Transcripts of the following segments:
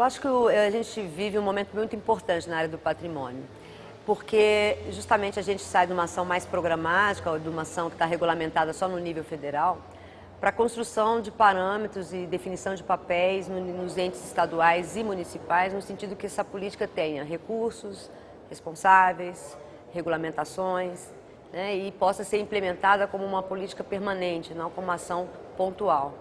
acho que a gente vive um momento muito importante na área do patrimônio, porque justamente a gente sai de uma ação mais programática, ou de uma ação que está regulamentada só no nível federal, para a construção de parâmetros e definição de papéis nos entes estaduais e municipais, no sentido que essa política tenha recursos, responsáveis, regulamentações, né, e possa ser implementada como uma política permanente, não como uma ação pontual.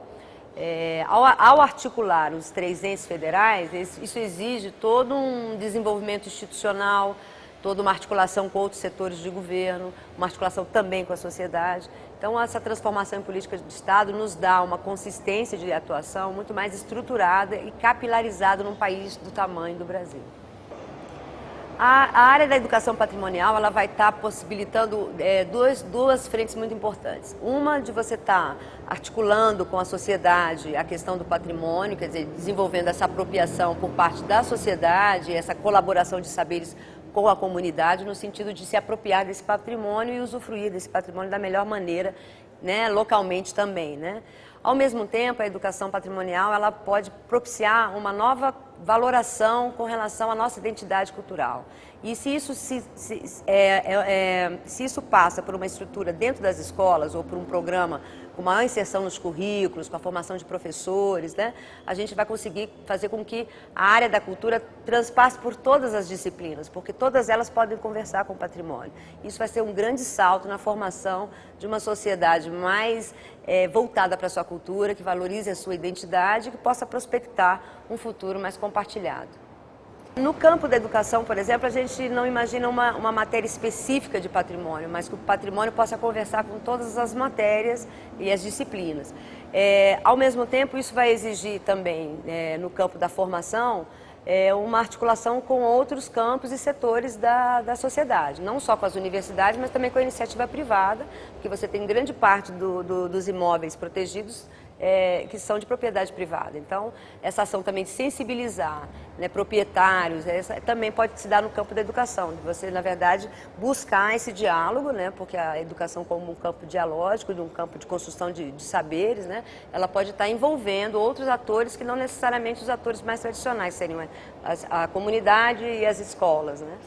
Ao articular os 3 entes federais, isso exige todo um desenvolvimento institucional, toda uma articulação com outros setores de governo, uma articulação também com a sociedade. Então, essa transformação em política de Estado nos dá uma consistência de atuação muito mais estruturada e capilarizada num país do tamanho do Brasil. A área da educação patrimonial, ela vai estar possibilitando duas frentes muito importantes. Uma de você estar articulando com a sociedade a questão do patrimônio, quer dizer, desenvolvendo essa apropriação por parte da sociedade, essa colaboração de saberes com a comunidade, no sentido de se apropriar desse patrimônio e usufruir desse patrimônio da melhor maneira, né, localmente também, né? Ao mesmo tempo, a educação patrimonial, ela pode propiciar uma nova valoração com relação à nossa identidade cultural. E se isso passa por uma estrutura dentro das escolas ou por um programa com maior inserção nos currículos, com a formação de professores, né, a gente vai conseguir fazer com que a área da cultura transpasse por todas as disciplinas, porque todas elas podem conversar com o patrimônio. Isso vai ser um grande salto na formação de uma sociedade mais voltada para a sua cultura, que valorize a sua identidade e que possa prospectar um futuro mais compartilhado. No campo da educação, por exemplo, a gente não imagina uma matéria específica de patrimônio, mas que o patrimônio possa conversar com todas as matérias e as disciplinas. Ao mesmo tempo, isso vai exigir também, no campo da formação, uma articulação com outros campos e setores da sociedade, não só com as universidades, mas também com a iniciativa privada, porque você tem grande parte dos imóveis protegidos que são de propriedade privada. Então, essa ação também de sensibilizar, né, proprietários, também pode se dar no campo da educação, de você, na verdade, buscar esse diálogo, né, porque a educação como um campo dialógico, de um campo de construção de saberes, né, ela pode estar envolvendo outros atores que não necessariamente os atores mais tradicionais, seriam a comunidade e as escolas, né?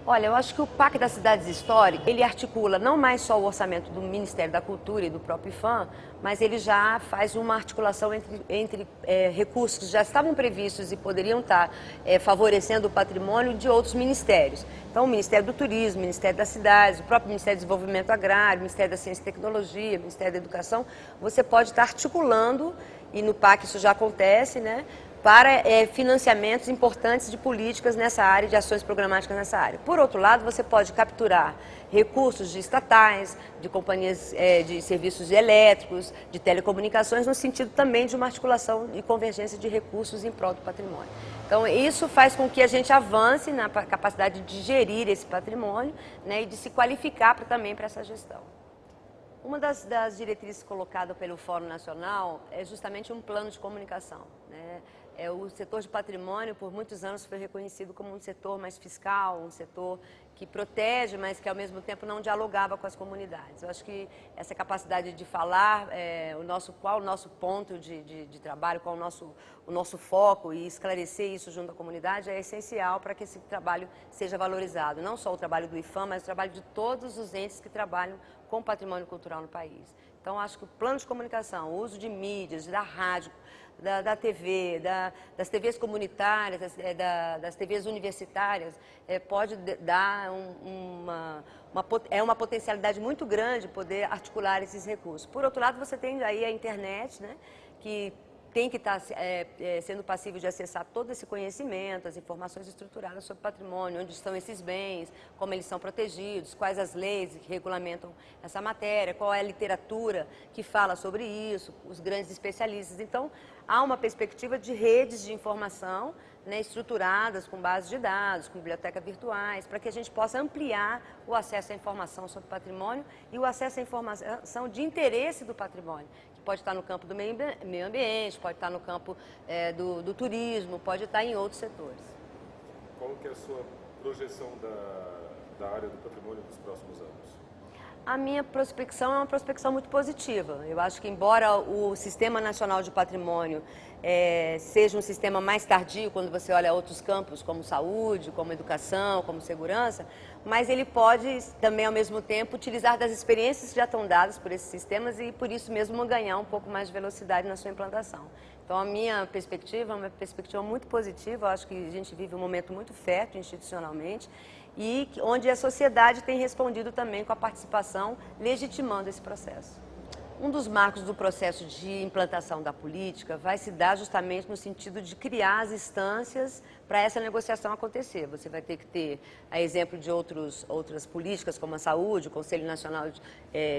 Olha, eu acho que o Pacto das Cidades Históricas, ele articula não mais só o orçamento do Ministério da Cultura e do próprio IPHAN, mas ele já faz uma articulação entre recursos que já estavam previstos e poderiam estar favorecendo o patrimônio de outros ministérios. Então, o Ministério do Turismo, o Ministério das Cidades, o próprio Ministério do Desenvolvimento Agrário, o Ministério da Ciência e Tecnologia, o Ministério da Educação, você pode estar articulando, e no PAC isso já acontece, né, para financiamentos importantes de políticas nessa área, de ações programáticas nessa área. Por outro lado, você pode capturar recursos de estatais, de companhias de serviços elétricos, de telecomunicações, no sentido também de uma articulação e convergência de recursos em prol do patrimônio. Então, isso faz com que a gente avance na capacidade de gerir esse patrimônio, né, e de se qualificar também para essa gestão. Uma das diretrizes colocadas pelo Fórum Nacional é justamente um plano de comunicação, né? O setor de patrimônio, por muitos anos, foi reconhecido como um setor mais fiscal, um setor que protege, mas que, ao mesmo tempo, não dialogava com as comunidades. Eu acho que essa capacidade de falar qual o nosso ponto de trabalho, qual o nosso foco e esclarecer isso junto à comunidade é essencial para que esse trabalho seja valorizado. Não só o trabalho do IPHAN, mas o trabalho de todos os entes que trabalham com patrimônio cultural no país. Então, acho que o plano de comunicação, o uso de mídias, da rádio, da TV, das TVs comunitárias, das TVs universitárias, pode dar uma potencialidade muito grande poder articular esses recursos. Por outro lado, você tem aí a internet, né, que tem que estar sendo passível de acessar todo esse conhecimento, as informações estruturadas sobre patrimônio, onde estão esses bens, como eles são protegidos, quais as leis que regulamentam essa matéria, qual é a literatura que fala sobre isso, os grandes especialistas. Então, há uma perspectiva de redes de informação, né, estruturadas com bases de dados, com bibliotecas virtuais, para que a gente possa ampliar o acesso à informação sobre patrimônio e o acesso à informação de interesse do patrimônio, que pode estar no campo do meio ambiente, pode estar no campo do turismo, pode estar em outros setores. Qual que é a sua projeção da área do patrimônio dos próximos anos? A minha prospecção é uma prospecção muito positiva. Eu acho que, embora o Sistema Nacional de Patrimônio seja um sistema mais tardio, quando você olha outros campos, como saúde, como educação, como segurança, mas ele pode também, ao mesmo tempo, utilizar das experiências que já estão dadas por esses sistemas e, por isso mesmo, ganhar um pouco mais de velocidade na sua implantação. Então, a minha perspectiva é uma perspectiva muito positiva. Eu acho que a gente vive um momento muito fértil institucionalmente e onde a sociedade tem respondido também com a participação, legitimando esse processo. Um dos marcos do processo de implantação da política vai se dar justamente no sentido de criar as instâncias para essa negociação acontecer. Você vai ter que ter, a exemplo de outras políticas, como a saúde, o Conselho Nacional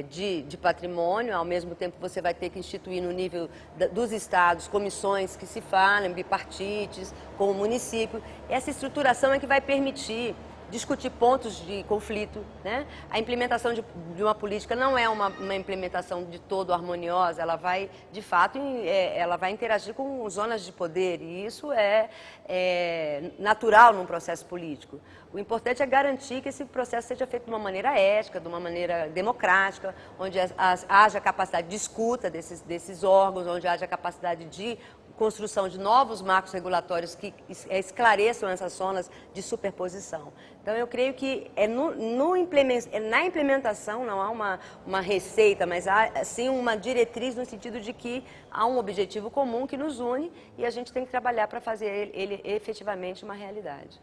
de Patrimônio, ao mesmo tempo você vai ter que instituir no nível dos estados comissões que se falem, bipartites, com o município. Essa estruturação é que vai permitir discutir pontos de conflito, né? A implementação de uma política não é uma implementação de todo harmoniosa, ela vai, de fato, ela vai interagir com zonas de poder e isso é natural num processo político. O importante é garantir que esse processo seja feito de uma maneira ética, de uma maneira democrática, onde haja capacidade de escuta desses órgãos, onde haja capacidade de construção de novos marcos regulatórios que esclareçam essas zonas de superposição. Então, eu creio que na implementação não há uma receita, mas há, sim, uma diretriz no sentido de que há um objetivo comum que nos une e a gente tem que trabalhar para fazer ele efetivamente uma realidade.